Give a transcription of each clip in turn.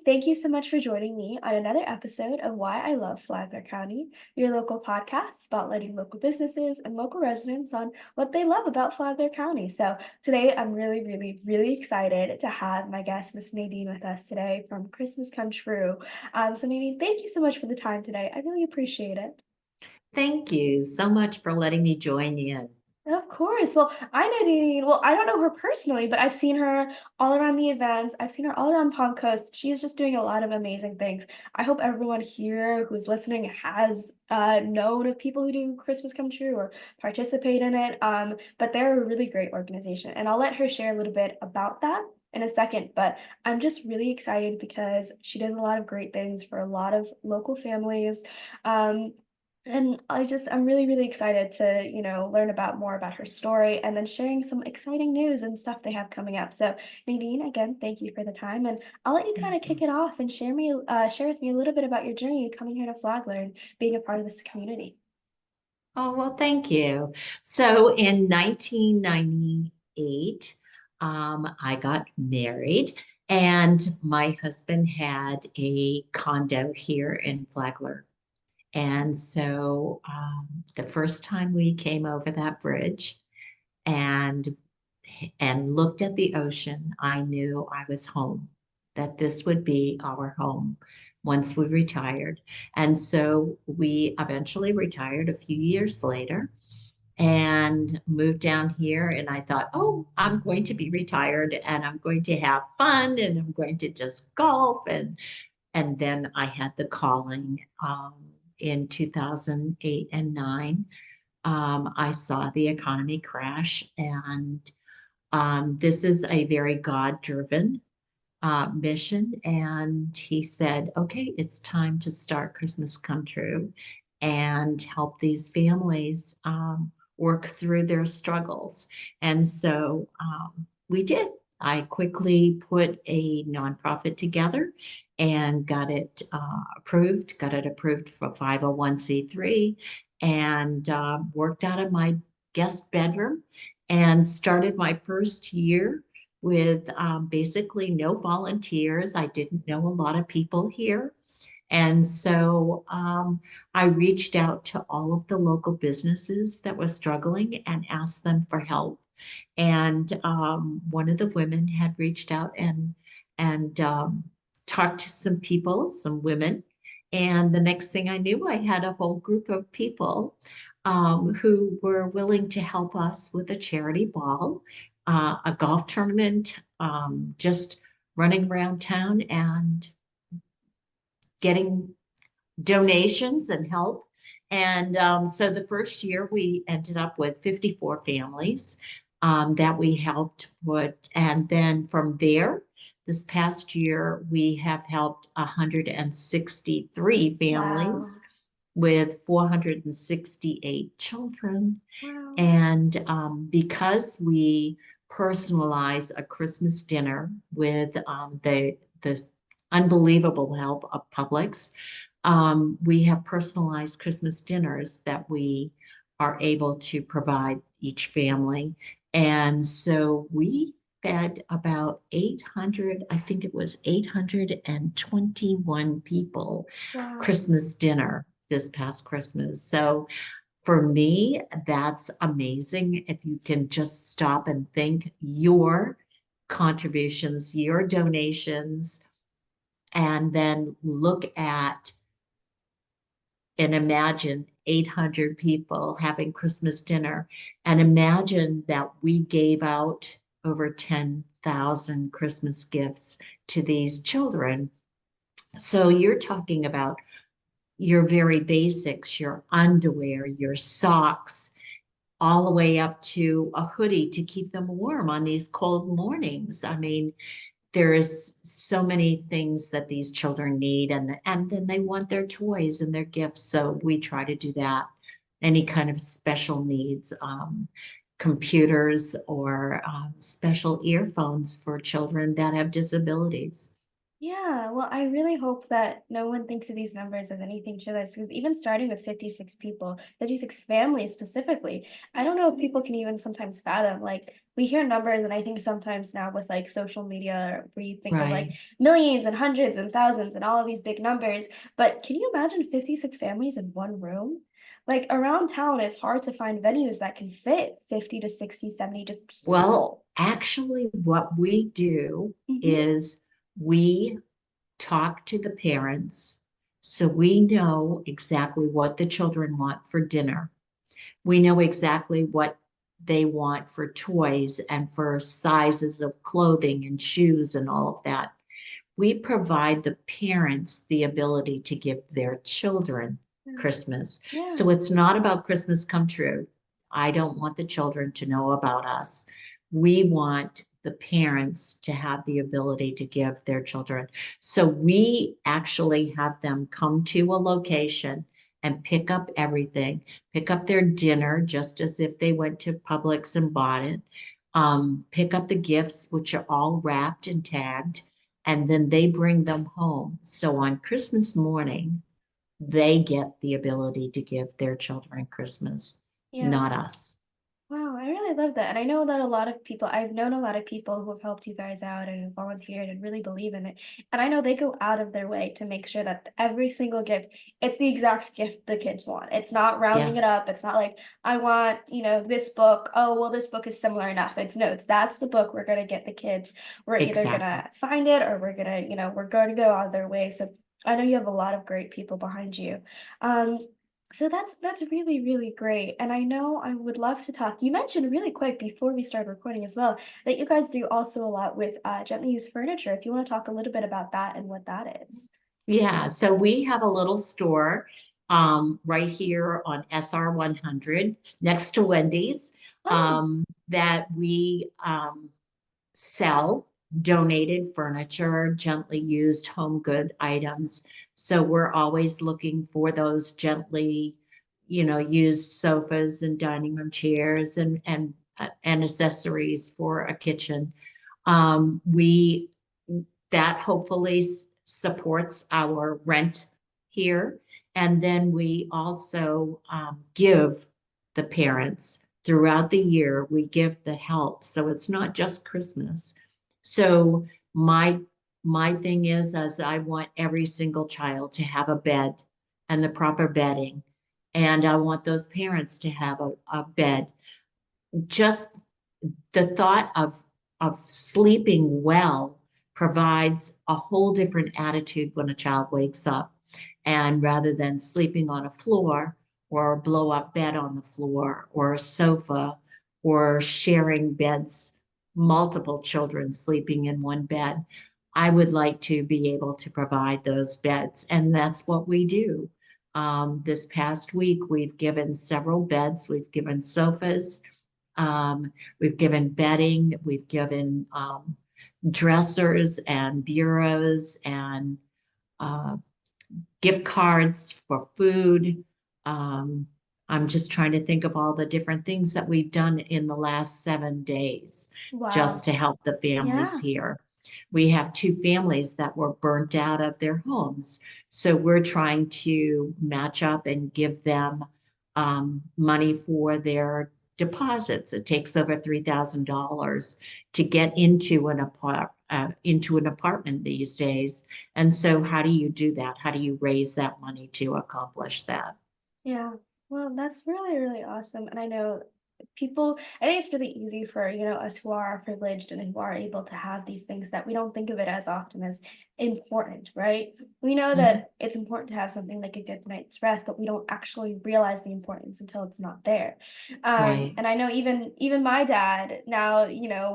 thank you so much for joining me on another episode of Why I Love Flagler County, your local podcast about letting local businesses and local residents on what they love about Flagler County. So today I'm really excited to have my guest, Miss Nadine, with us today from Christmas Come True. So Nadine, thank you so much for the time today. I really appreciate it. Thank you so much for letting me join in. Of course. Well, I know Nadine. Well, I don't know her personally, but I've seen her all around the events. I've seen her all around Palm Coast. She is just doing a lot of amazing things. I hope everyone here who's listening has known of people who do Christmas Come True or participate in it. But they're a really great organization, and I'll let her share a little bit about that in a second. But I'm just really excited because she does a lot of great things for a lot of local families. Um, and I'm really excited to, learn about more about her story and then sharing some exciting news and stuff they have coming up. So Nadine, again, thank you for the time. And I'll let you kind of kick Mhm. it off and share with me a little bit about your journey coming here to Flagler and being a part of this community. Oh, well, thank you. So in 1998, I got married, and my husband had a condo here in Flagler. And so the first time we came over that bridge and looked at the ocean, I knew I was home, that this would be our home once we retired. And so we eventually retired a few years later and moved down here. And I thought, oh, I'm going to be retired and I'm going to have fun and I'm going to just golf. And then I had the calling in 2008 and 9. I saw the economy crash, and this is a very God driven mission. And he said, okay, it's time to start Christmas Come True and help these families work through their struggles. And so we did. I quickly put a nonprofit together and got it approved for 501(c)(3), and worked out of my guest bedroom and started my first year with basically no volunteers. I didn't know a lot of people here. And so I reached out to all of the local businesses that were struggling and asked them for help. And one of the women had reached out and talked to some people, some women. And the next thing I knew, I had a whole group of people who were willing to help us with a charity ball, a golf tournament, just running around town and getting donations and help. And so the first year we ended up with 54 families that we helped put. And then from there, this past year, we have helped 163 Wow. families with 468 children. Wow. And because we personalize a Christmas dinner with the unbelievable help of Publix, we have personalized Christmas dinners that we are able to provide each family. And so we fed about 800, I think it was 821 people Wow. Christmas dinner this past Christmas. So for me, that's amazing. If you can just stop and think your contributions, your donations, and then look at and imagine 800 people having Christmas dinner, and imagine that we gave out over 10,000 Christmas gifts to these children. So you're talking about your very basics, your underwear, your socks, all the way up to a hoodie to keep them warm on these cold mornings. I mean, there's so many things that these children need, and then they want their toys and their gifts, so we try to do that. Any kind of special needs, computers or special earphones for children that have disabilities. Yeah, well, I really hope that no one thinks of these numbers as anything to this, because even starting with 56 people, 56 families specifically, I don't know if people can even sometimes fathom. Like, we hear numbers, and I think sometimes now with like social media, where you think of like Right. millions and hundreds and thousands and all of these big numbers, but can you imagine 56 families in one room? Like, around town, it's hard to find venues that can fit 50 to 60, 70 just Well, people. actually, what we do Hmm. is we talk to the parents so we know exactly what the children want for dinner. We know exactly what they want for toys and for sizes of clothing and shoes and all of that. We provide the parents the ability to give their children Christmas. Yeah. So it's not about Christmas come true. I don't want the children to know about us. We want the parents to have the ability to give their children. So we actually have them come to a location and pick up everything, pick up their dinner just as if they went to Publix and bought it, pick up the gifts, which are all wrapped and tagged, and then they bring them home. So on Christmas morning, they get the ability to give their children Christmas, Yeah. not us. Wow, I really love that. And I know that a lot of people, I've known a lot of people who have helped you guys out and have volunteered and really believe in it. And I know they go out of their way to make sure that every single gift, it's the exact gift the kids want. It's not rounding it Yes, up. It's not like, I want, this book. Oh, well, this book is similar enough. It's no, it's that's the book we're gonna get the kids. We're either exactly. gonna find it or we're going to go out of their way. So I know you have a lot of great people behind you. Um, so that's really, really great. And I know I would love to talk. You mentioned really quick before we started recording as well that you guys do also a lot with gently used furniture. If you want to talk a little bit about that and what that is. Yeah, so we have a little store right here on SR 100 next to Wendy's Oh, that we sell donated furniture, gently used home good items. So we're always looking for those gently, used sofas and dining room chairs and accessories for a kitchen. We that hopefully supports our rent here. And then we also give the parents throughout the year, we give the help. So it's not just Christmas. So my thing is, as I want every single child to have a bed and the proper bedding. And I want those parents to have a bed. Just the thought of sleeping well provides a whole different attitude when a child wakes up. And rather than sleeping on a floor or a blow up bed on the floor or a sofa or sharing beds, multiple children sleeping in one bed, I would like to be able to provide those beds. And that's what we do. This past week, we've given several beds, we've given sofas, we've given bedding, we've given dressers and bureaus and uh, gift cards for food. Um, I'm just trying to think of all the different things that we've done in the last 7 days just wow. to help the families Yeah. here. We have two families that were burnt out of their homes. So we're trying to match up and give them money for their deposits. It takes over $3,000 to get into an apartment these days. And so how do you do that? How do you raise that money to accomplish that? Yeah. Well, that's really, really awesome. And I know I think it's really easy for, us who are privileged and who are able to have these things that we don't think of it as often as important, right? We know Mhm. that it's important to have something like a good night's rest, but we don't actually realize the importance until it's not there. Right. And I know even my dad now,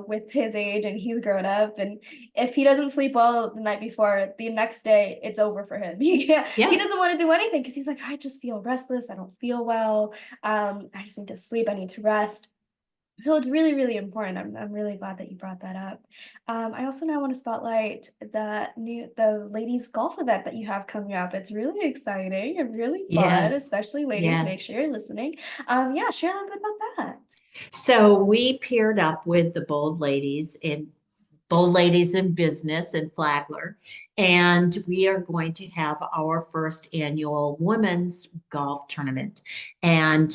with his age and he's grown up, and if he doesn't sleep well the night before, the next day it's over for him. He Yeah. doesn't want to do anything because he's like, I just feel restless. I don't feel well. I just need to sleep. I need to rest. So it's really, really important. I'm really glad that you brought that up. I also now want to spotlight the ladies golf event that you have coming up. It's really exciting and really fun, Yes. especially ladies. Make Yes. sure you're listening. Yeah, share a little bit about that. So we paired up with the Bold Ladies in Bold Ladies in Business in Flagler. And we are going to have our first annual women's golf tournament. And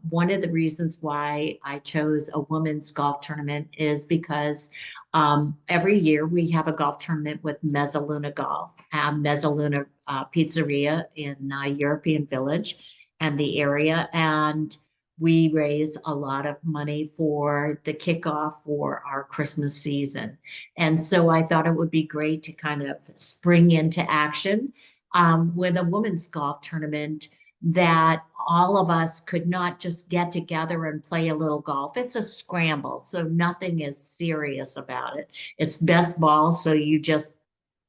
one of the reasons why I chose a women's golf tournament is because every year we have a golf tournament with Mezzaluna Golf, Mezzaluna Pizzeria in European Village and the area. And we raise a lot of money for the kickoff for our Christmas season. And so I thought it would be great to kind of spring into action with a women's golf tournament that all of us could not just get together and play a little golf. It's a scramble, so nothing is serious about it. It's best ball, so you just,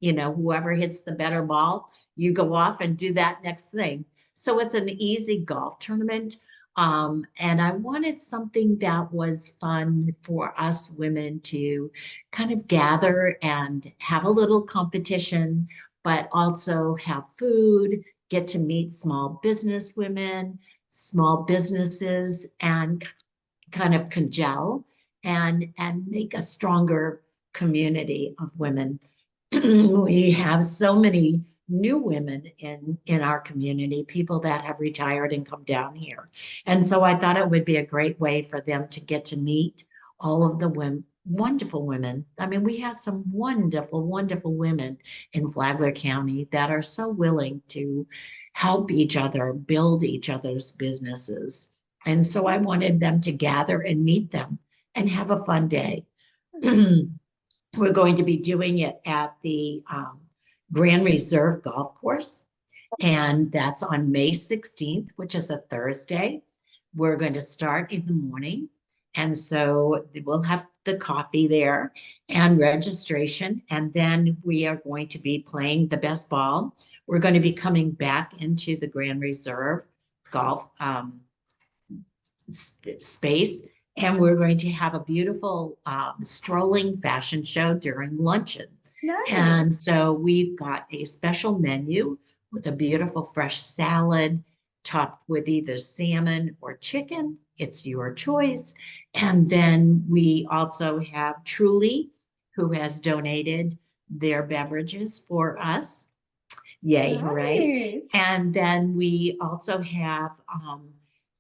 whoever hits the better ball, you go off and do that next thing. So it's an easy golf tournament. And I wanted something that was fun for us women to kind of gather and have a little competition, but also have food, get to meet small business women, small businesses, and kind of congeal and make a stronger community of women. We have so many new women in our community, people that have retired and come down here. And so I thought it would be a great way for them to get to meet all of the women, wonderful women. I mean, we have some wonderful, wonderful women in Flagler County that are so willing to help each other, build each other's businesses. And so I wanted them to gather and meet them and have a fun day. We're going to be doing it at the Grand Reserve Golf Course, and that's on May 16th, which is a Thursday. We're going to start in the morning, and so we'll have the coffee there and registration, and then we are going to be playing the best ball. We're going to be coming back into the Grand Reserve Golf space. And we're going to have a beautiful strolling fashion show during luncheon. Nice. And so we've got a special menu with a beautiful fresh salad topped with either salmon or chicken. It's your choice. And then we also have Truly, who has donated their beverages for us. Yay, hooray. Nice. And then we also have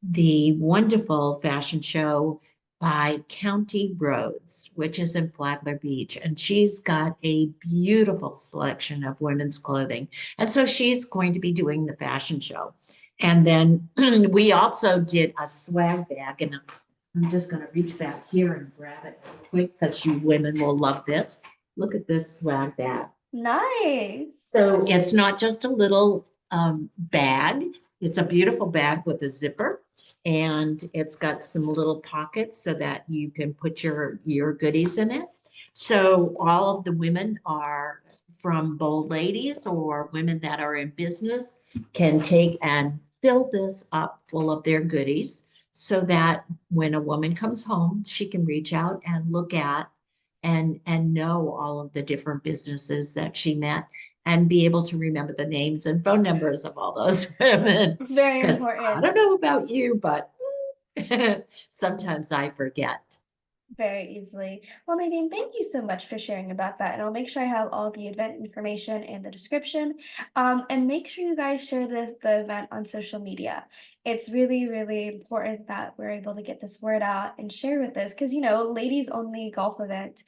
the wonderful fashion show by County Roads, which is in Flagler Beach. And she's got a beautiful selection of women's clothing. And so she's going to be doing the fashion show. And then we also did a swag bag. And I'm just going to reach back here and grab it real quick because you women will love this. Look at this swag bag. Nice. So it's not just a little bag. It's a beautiful bag with a zipper, and it's got some little pockets so that you can put your goodies in it. So all of the women are from Bold Ladies or women that are in business can take and fill this up full of their goodies so that when a woman comes home, she can reach out and look at and know all of the different businesses that she met and be able to remember the names and phone numbers of all those women. It's very Because I important. don't know about you, but sometimes I forget. Very easily. Well, Nadine, thank you so much for sharing about that. And I'll make sure I have all the event information in the description. And make sure you guys share the event on social media. It's really, really important that we're able to get this word out and share with this because, ladies only golf event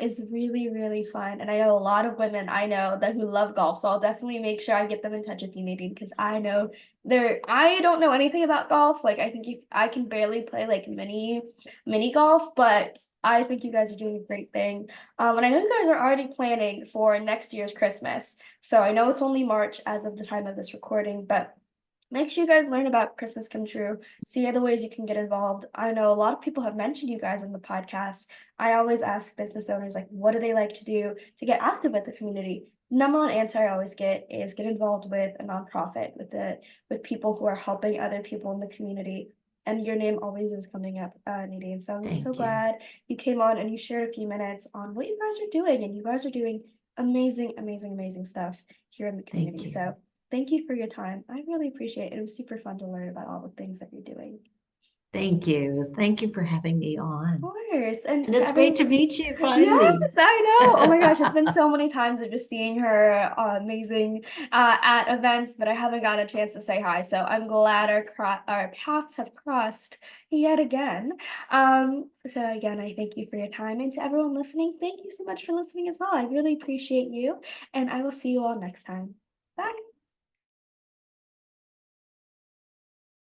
is really, really fun. And I know a lot of women I know that who love golf. So I'll definitely make sure I get them in touch with you, Nadine, because I know I don't know anything about golf. Like I think if I can barely play like mini golf, but I think you guys are doing a great thing. And I know you guys are already planning for next year's Christmas. So I know it's only March as of the time of this recording, but make sure you guys learn about Christmas Come True. See other ways you can get involved. I know a lot of people have mentioned you guys on the podcast. I always ask business owners, like, what do they like to do to get active with the community? Number one answer I always get is get involved with a nonprofit, with people who are helping other people in the community. And your name always is coming up, Nadine. So I'm so Thank you. glad you came on and you shared a few minutes on what you guys are doing. And you guys are doing amazing, amazing, amazing stuff here in the Thank community. you. So thank you for your time. I really appreciate it. It was super fun to learn about all the things that you're doing. Thank you. Thank you for having me Of on. course. And And to it's great to everyone, meet you yes, finally. I know. Oh my gosh, it's been so many times of just seeing her amazing at events, but I haven't got a chance to say hi. So I'm glad our paths have crossed yet again. So again, I thank you for your time. And to everyone listening, thank you so much for listening as well. I really appreciate you. And I will see you all next time.